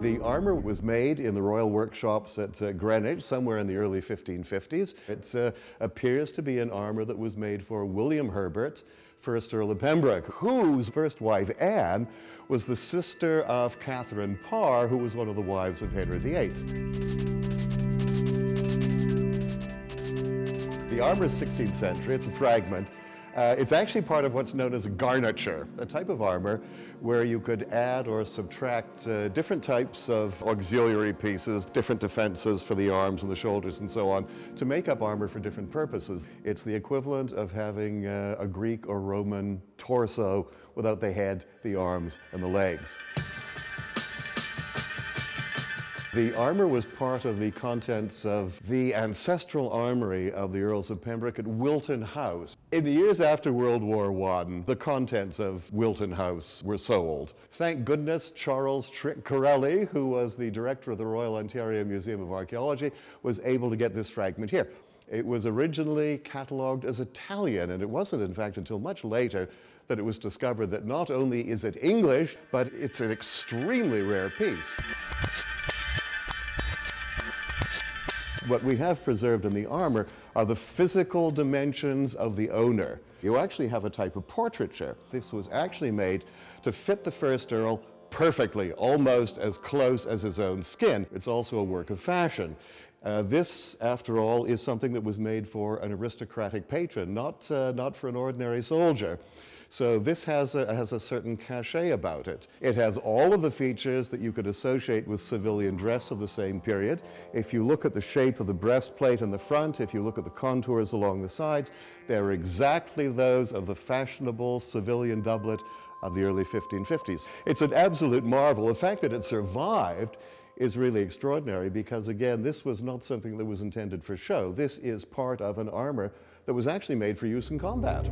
The armour was made in the royal workshops at Greenwich, somewhere in the early 1550s. It appears to be an armour that was made for William Herbert, 1st Earl of Pembroke, whose first wife, Anne, was the sister of Catherine Parr, who was one of the wives of Henry VIII. The armour is 16th century, it's a fragment. It's actually part of what's known as a garniture, a type of armour where you could add or subtract different types of auxiliary pieces, different defences for the arms and the shoulders and so on, to make up armour for different purposes. It's the equivalent of having a Greek or Roman torso without the head, the arms, and the legs. The armour was part of the contents of the ancestral armoury of the Earls of Pembroke at Wilton House. In the years after World War I, the contents of Wilton House were sold. Thank goodness Charles Corelli, who was the director of the Royal Ontario Museum of Archaeology, was able to get this fragment here. It was originally catalogued as Italian, and it wasn't, in fact, until much later that it was discovered that not only is it English, but it's an extremely rare piece. What we have preserved in the armour are the physical dimensions of the owner. You actually have a type of portraiture. This was actually made to fit the first Earl perfectly, almost as close as his own skin. It's also a work of fashion. This, after all, is something that was made for an aristocratic patron, not for an ordinary soldier. So this has a certain cachet about it. It has all of the features that you could associate with civilian dress of the same period. If you look at the shape of the breastplate in the front, if you look at the contours along the sides, they're exactly those of the fashionable civilian doublet of the early 1550s. It's an absolute marvel. The fact that it survived is really extraordinary because, again, this was not something that was intended for show. This is part of an armour that was actually made for use in combat.